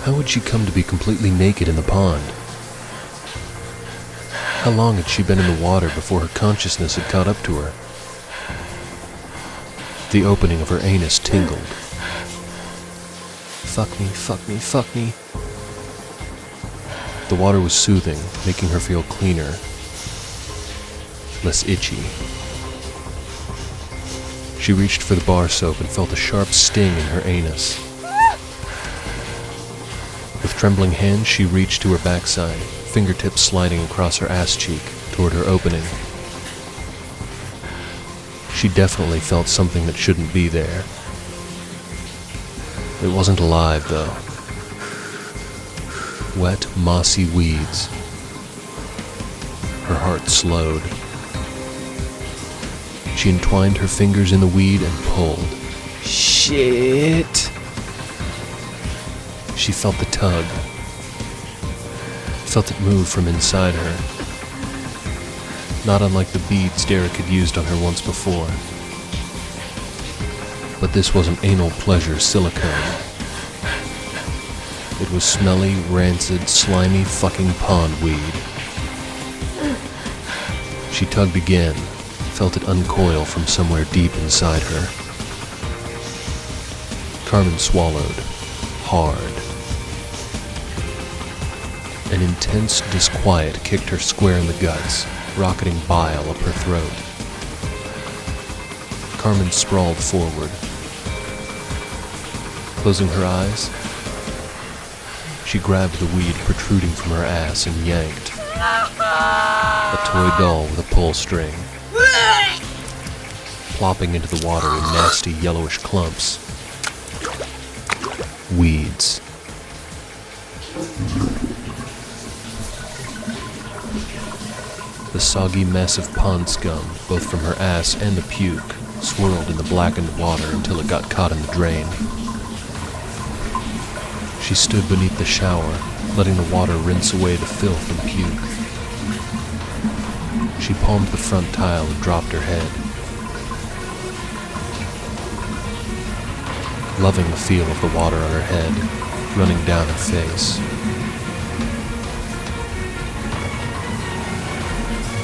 How would she come to be completely naked in the pond? How long had she been in the water before her consciousness had caught up to her? The opening of her anus tingled. Fuck me, fuck me, fuck me. The water was soothing, making her feel cleaner, less itchy. She reached for the bar soap and felt a sharp sting in her anus. With trembling hands, she reached to her backside, fingertips sliding across her ass cheek toward her opening. She definitely felt something that shouldn't be there. It wasn't alive, though. Wet, mossy weeds. Her heart slowed. She entwined her fingers in the weed and pulled. Shit! She felt the tug. Felt it move from inside her. Not unlike the beads Derek had used on her once before. But this wasn't anal pleasure silicone. It was smelly, rancid, slimy fucking pond weed. She tugged again, felt it uncoil from somewhere deep inside her. Carmen swallowed, hard. An intense disquiet kicked her square in the guts, rocketing bile up her throat. Carmen sprawled forward. Closing her eyes, she grabbed the weed protruding from her ass and yanked. A toy doll with a pull string. Plopping into the water in nasty yellowish clumps. Weeds. The soggy mess of pond scum, both from her ass and the puke, swirled in the blackened water until it got caught in the drain. She stood beneath the shower, letting the water rinse away the filth and puke. She palmed the front tile and dropped her head. Loving the feel of the water on her head, running down her face.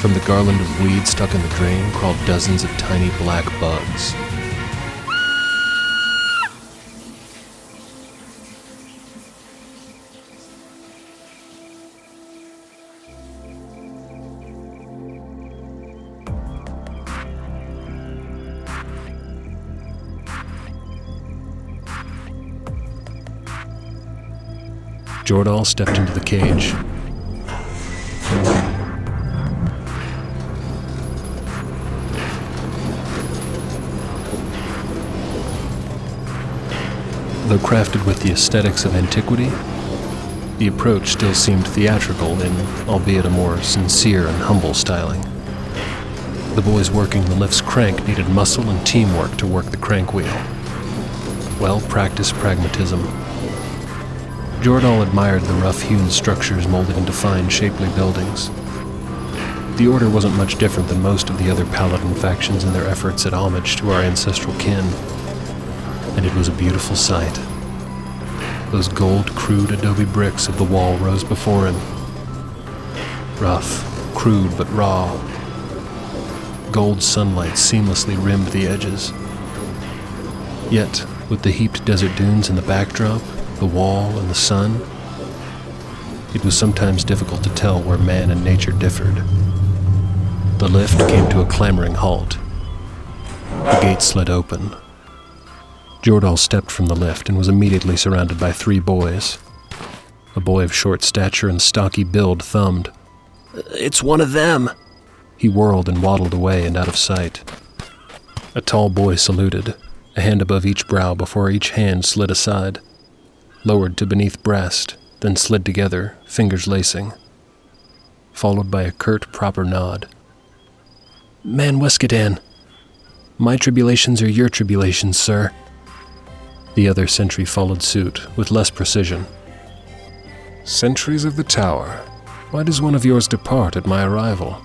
From the garland of weeds stuck in the drain crawled dozens of tiny black bugs. Jordal stepped into the cage. Though crafted with the aesthetics of antiquity, the approach still seemed theatrical in, albeit a more sincere and humble styling. The boys working the lift's crank needed muscle and teamwork to work the crank wheel. Well-practiced pragmatism. Jordal admired the rough-hewn structures molded into fine, shapely buildings. The Order wasn't much different than most of the other Paladin factions in their efforts at homage to our ancestral kin. And it was a beautiful sight. Those gold, crude adobe bricks of the wall rose before him. Rough, crude, but raw. Gold sunlight seamlessly rimmed the edges. Yet, with the heaped desert dunes in the backdrop, the wall and the sun, it was sometimes difficult to tell where man and nature differed. The lift came to a clamoring halt. The gate slid open. Jordal stepped from the lift and was immediately surrounded by 3 boys. A boy of short stature and stocky build thumbed. "It's one of them!" He whirled and waddled away and out of sight. A tall boy saluted, a hand above each brow before each hand slid aside, lowered to beneath breast, then slid together, fingers lacing, followed by a curt, proper nod. "Man Weskadan, my tribulations are your tribulations, sir." The other sentry followed suit, with less precision. "Sentries of the tower, why does one of yours depart at my arrival?"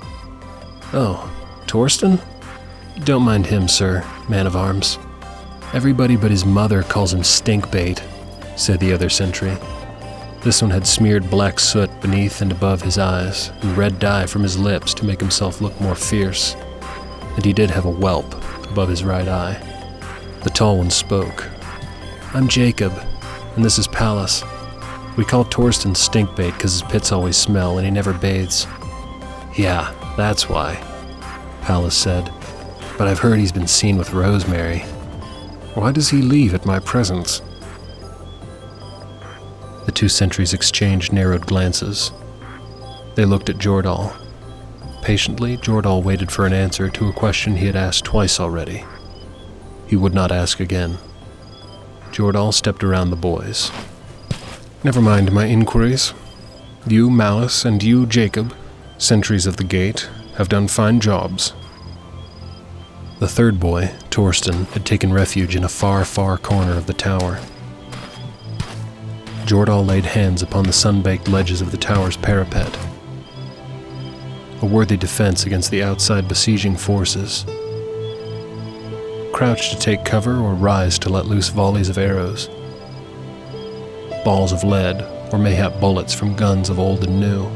"Oh, Torsten? Don't mind him, sir, man of arms. Everybody but his mother calls him Stinkbait," said the other sentry. This one had smeared black soot beneath and above his eyes, and red dye from his lips to make himself look more fierce. And he did have a whelp above his right eye. The tall one spoke. "I'm Jacob, and this is Pallas. We call Torsten stinkbait because his pits always smell and he never bathes." "Yeah, that's why," Pallas said. "But I've heard he's been seen with Rosemary. Why does he leave at my presence?" The two sentries exchanged narrowed glances. They looked at Jordal. Patiently, Jordal waited for an answer to a question he had asked twice already. He would not ask again. Jordal stepped around the boys. "Never mind my inquiries. You, Malice, and you, Jacob, sentries of the gate, have done fine jobs." The third boy, Torsten, had taken refuge in a far, far corner of the tower. Jordal laid hands upon the sun-baked ledges of the tower's parapet. A worthy defense against the outside besieging forces. Crouch to take cover or rise to let loose volleys of arrows. Balls of lead, or mayhap bullets from guns of old and new.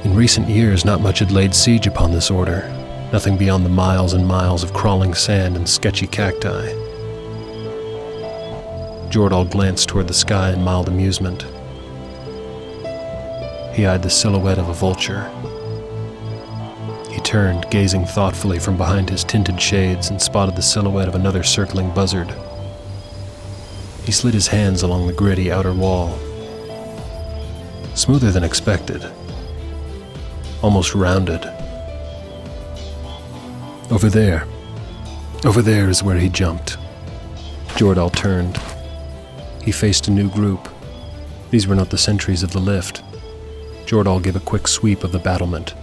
In recent years, not much had laid siege upon this order, nothing beyond the miles and miles of crawling sand and sketchy cacti. Jordal glanced toward the sky in mild amusement. He eyed the silhouette of a vulture. He turned, gazing thoughtfully from behind his tinted shades, and spotted the silhouette of another circling buzzard. He slid his hands along the gritty outer wall. Smoother than expected. Almost rounded. Over there is where he jumped. Jordal turned. He faced a new group. These were not the sentries of the lift. Jordal gave a quick sweep of the battlement.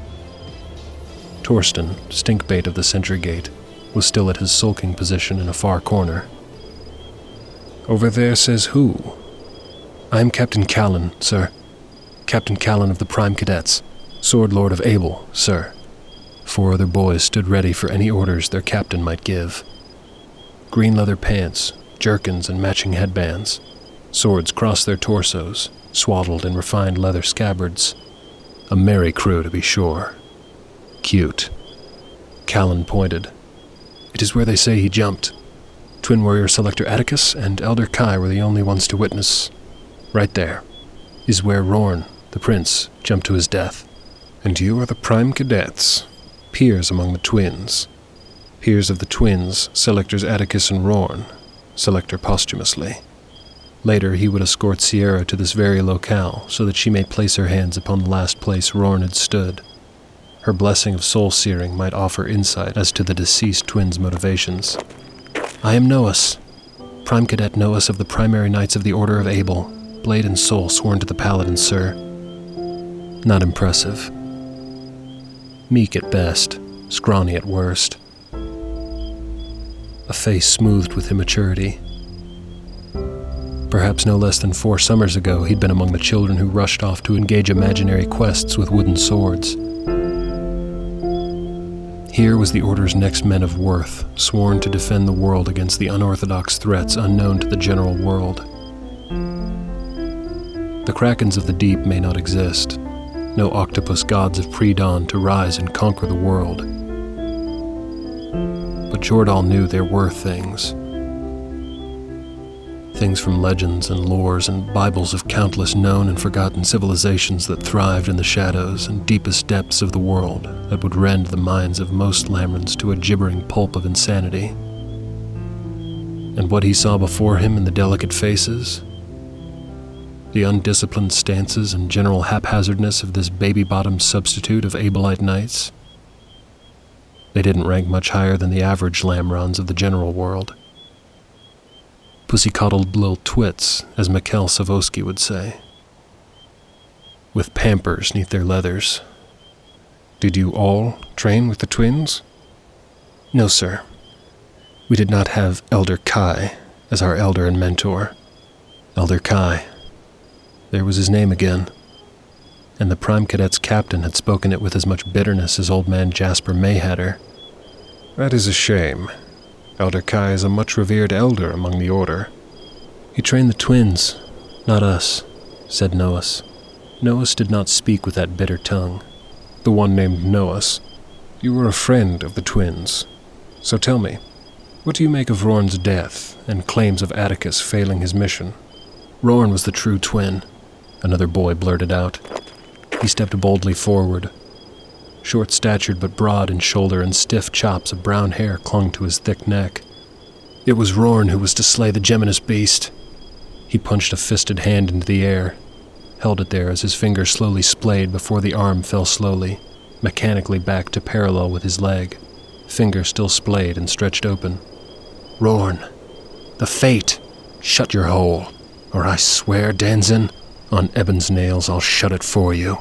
Torsten, stinkbait of the sentry gate, was still at his sulking position in a far corner. "Over there says who?" "I am Captain Callan, sir. Captain Callan of the Prime Cadets, Sword Lord of Abel, sir." 4 other boys stood ready for any orders their captain might give. Green leather pants, jerkins, and matching headbands. Swords crossed their torsos, swaddled in refined leather scabbards. A merry crew, to be sure. Cute. Callan pointed. "It is where they say he jumped. Twin warrior Selector Atticus and Elder Kai were the only ones to witness. Right there is where Rorn, the prince, jumped to his death. And you are the Prime Cadets, peers among the twins. Peers of the twins, Selectors Atticus and Rorn, Selector posthumously. Later he would escort Sierra to this very locale so that she may place her hands upon the last place Rorn had stood. Her blessing of soul-searing might offer insight as to the deceased twins' motivations. I am Noas, Prime Cadet Noas of the Primary Knights of the Order of Abel, blade and soul sworn to the Paladin, sir." Not impressive. Meek at best, scrawny at worst. A face smoothed with immaturity. Perhaps no less than 4 summers ago he'd been among the children who rushed off to engage imaginary quests with wooden swords. Here was the Order's next men of worth, sworn to defend the world against the unorthodox threats unknown to the general world. The Krakens of the deep may not exist, no octopus gods of pre-dawn to rise and conquer the world. But Jordal knew there were things. Things from legends and lores and Bibles of countless known and forgotten civilizations that thrived in the shadows and deepest depths of the world that would rend the minds of most Lamrans to a gibbering pulp of insanity. And what he saw before him in the delicate faces, the undisciplined stances and general haphazardness of this baby-bottomed substitute of Abelite knights, they didn't rank much higher than the average Lamrons of the general world. Pussy-coddled little twits, as Mikhail Savosky would say, with pampers neath their leathers. Did you all train with the twins? No, sir. We did not have Elder Kai as our elder and mentor. Elder Kai. There was his name again. And the Prime Cadet's captain had spoken it with as much bitterness as old man Jasper Mayhatter. That is a shame. Elder Kai is a much revered elder among the Order. He trained the twins, Not us, said Noas. Noas did not speak with that bitter tongue. The one named Noas. You were a friend of the twins. So tell me, what do you make of Rorn's death and claims of Atticus failing his mission? Rorn was the true twin, another boy blurted out. He stepped boldly forward. Short-statured but broad in shoulder, and stiff chops of brown hair clung to his thick neck. It was Rorn who was to slay the Geminus beast. He punched a fisted hand into the air, held it there as his fingers slowly splayed before the arm fell slowly, mechanically back to parallel with his leg, finger still splayed and stretched open. Rorn, the fate! Shut your hole, or I swear, Danzin, on Ebon's nails I'll shut it for you.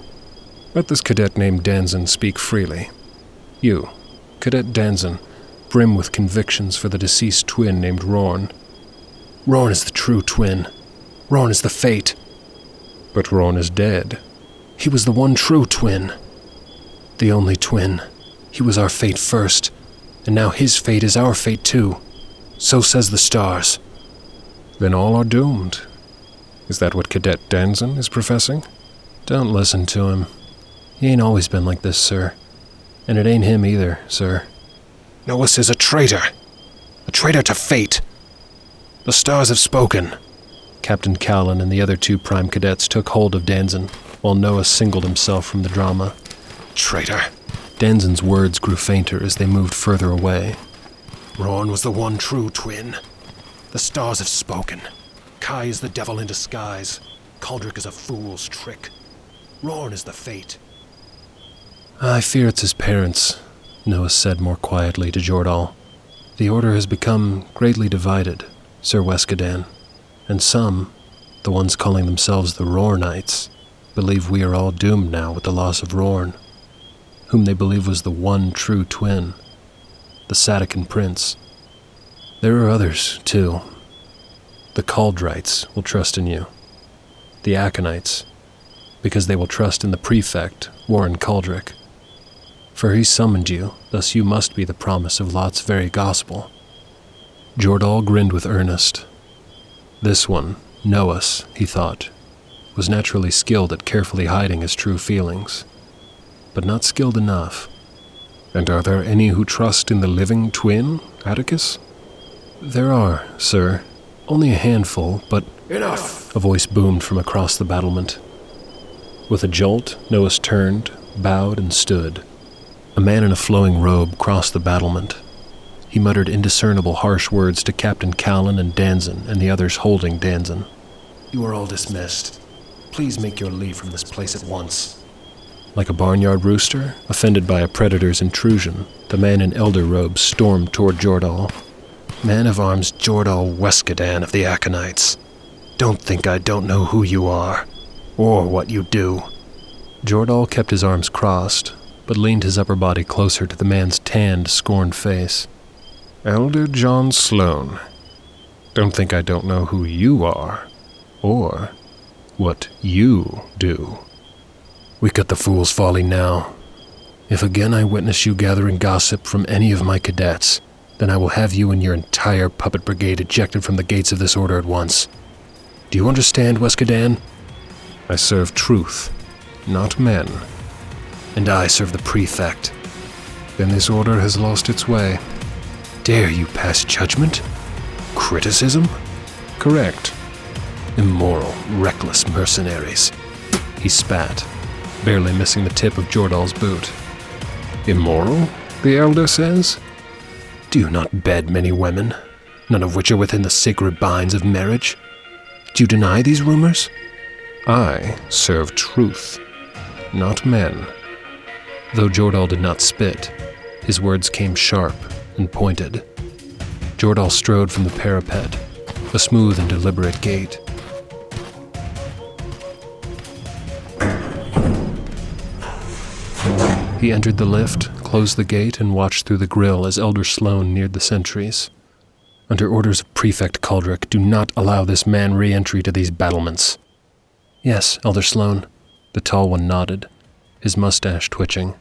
Let this cadet named Danzin speak freely. You, Cadet Danzin, brim with convictions for the deceased twin named Rorn. Rorn is the true twin. Rorn is the fate. But Rorn is dead. He was the one true twin. The only twin. He was our fate first, and now his fate is our fate too. So says the stars. Then all are doomed. Is that what Cadet Danzin is professing? Don't listen to him. He ain't always been like this, sir. And it ain't him either, sir. Noas is a traitor. A traitor to fate. The stars have spoken. Captain Callan and the other two prime cadets took hold of Danzin, while Noas singled himself from the drama. Traitor. Danzin's words grew fainter as they moved further away. Rorn was the one true twin. The stars have spoken. Kai is the devil in disguise. Kaldric is a fool's trick. Rorn is the fate. I fear it's his parents, Noas said more quietly to Jordal. The Order has become greatly divided, Sir Weskadan, and some, the ones calling themselves the Rornites, believe we are all doomed now with the loss of Rorn, whom they believe was the one true twin, the Satican prince. There are others, too. The Kaldrites will trust in you. The Aconites, because they will trust in the prefect, Warren Kaldric. For he summoned you, thus you must be the promise of Lot's very gospel. Jordal grinned with earnest. This one, Noas, he thought, was naturally skilled at carefully hiding his true feelings, but not skilled enough. And are there any who trust in the living twin, Atticus? There are, sir. Only a handful, but... Enough! A voice boomed from across the battlement. With a jolt, Noas turned, bowed, and stood. A man in a flowing robe crossed the battlement. He muttered indiscernible harsh words to Captain Callan and Danzin and the others holding Danzin. You are all dismissed. Please make your leave from this place at once. Like a barnyard rooster, offended by a predator's intrusion, the man in elder robes stormed toward Jordal. Man of arms Jordal Weskadan of the Aconites. Don't think I don't know who you are, or what you do. Jordal kept his arms crossed, but leaned his upper body closer to the man's tanned, scorned face. Elder John Sloan. Don't think I don't know who you are, or what you do. We cut the fool's folly now. If again I witness you gathering gossip from any of my cadets, then I will have you and your entire puppet brigade ejected from the gates of this order at once. Do you understand, Weskadan? I serve truth, not men. And I serve the prefect. Then this order has lost its way. Dare you pass judgment? Criticism? Correct. Immoral, reckless mercenaries. He spat, barely missing the tip of Jordal's boot. Immoral, the elder says? Do you not bed many women, none of which are within the sacred binds of marriage? Do you deny these rumors? I serve truth, not men. Though Jordal did not spit, his words came sharp and pointed. Jordal strode from the parapet, a smooth and deliberate gait. He entered the lift, closed the gate, and watched through the grill as Elder Sloan neared the sentries. Under orders of Prefect Kaldric, do not allow this man re-entry to these battlements. Yes, Elder Sloan. The tall one nodded, his mustache twitching.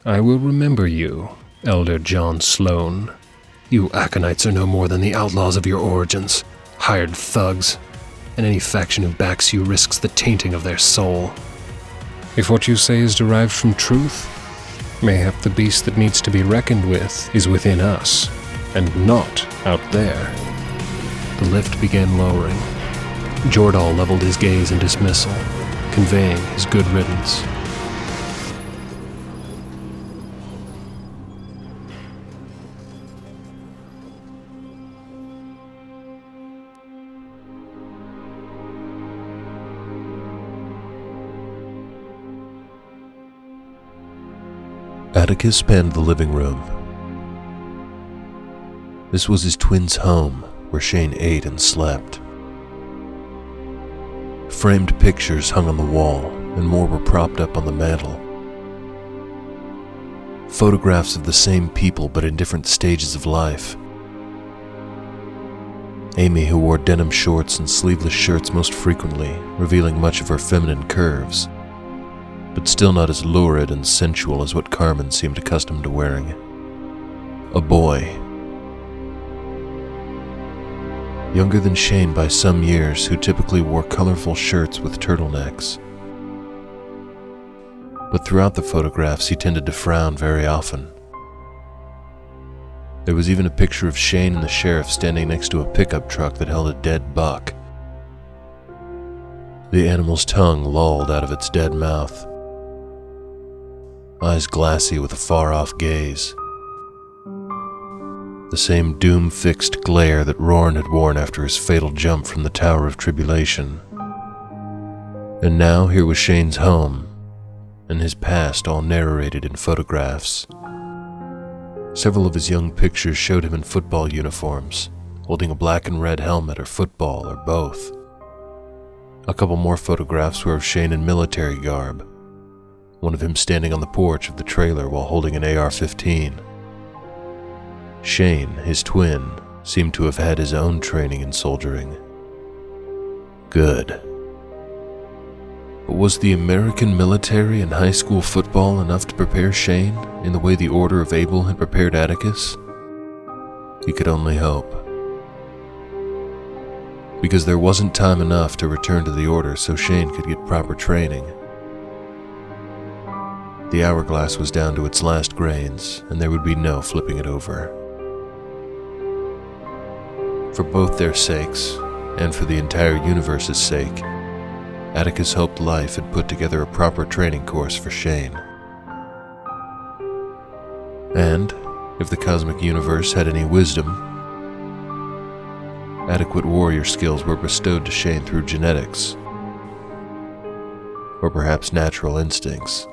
I will remember you, Elder John Sloan. You Aconites are no more than the outlaws of your origins, hired thugs. and any faction who backs you risks the tainting of their soul. If what you say is derived from truth, mayhap the beast that needs to be reckoned with is within us, and not out there. The lift began lowering. Jordal leveled his gaze in dismissal, conveying his good riddance. Atticus panned the living room. This was his twin's home, where Shane ate and slept. Framed pictures hung on the wall, and more were propped up on the mantel. Photographs of the same people but in different stages of life. Amy, who wore denim shorts and sleeveless shirts most frequently, revealing much of her feminine curves, but still not as lurid and sensual as what Carmen seemed accustomed to wearing. A boy, younger than Shane by some years, who typically wore colorful shirts with turtlenecks. But throughout the photographs, he tended to frown very often. There was even a picture of Shane and the sheriff standing next to a pickup truck that held a dead buck. The animal's tongue lolled out of its dead mouth, eyes glassy with a far-off gaze. The same doom-fixed glare that Roran had worn after his fatal jump from the Tower of Tribulation. And now here was Shane's home, and his past all narrated in photographs. Several of his young pictures showed him in football uniforms, holding a black and red helmet or football or both. A couple more photographs were of Shane in military garb, one of him standing on the porch of the trailer while holding an AR-15. Shane, his twin, seemed to have had his own training in soldiering. Good. But was the American military and high school football enough to prepare Shane in the way the Order of Abel had prepared Atticus? He could only hope. Because there wasn't time enough to return to the Order so Shane could get proper training. The hourglass was down to its last grains, and there would be no flipping it over. For both their sakes, and for the entire universe's sake, Atticus hoped life had put together a proper training course for Shane. And, if the cosmic universe had any wisdom, adequate warrior skills were bestowed to Shane through genetics, or perhaps natural instincts.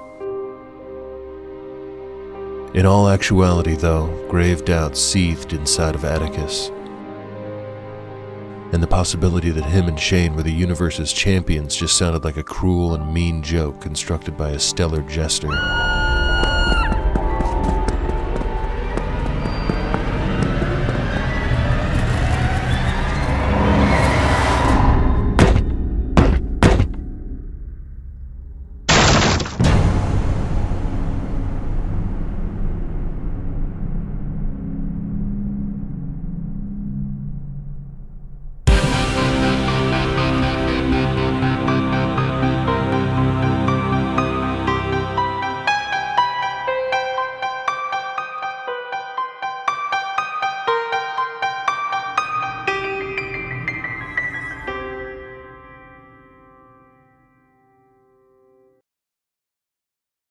In all actuality, though, grave doubts seethed inside of Atticus, and the possibility that him and Shane were the universe's champions just sounded like a cruel and mean joke constructed by a stellar jester.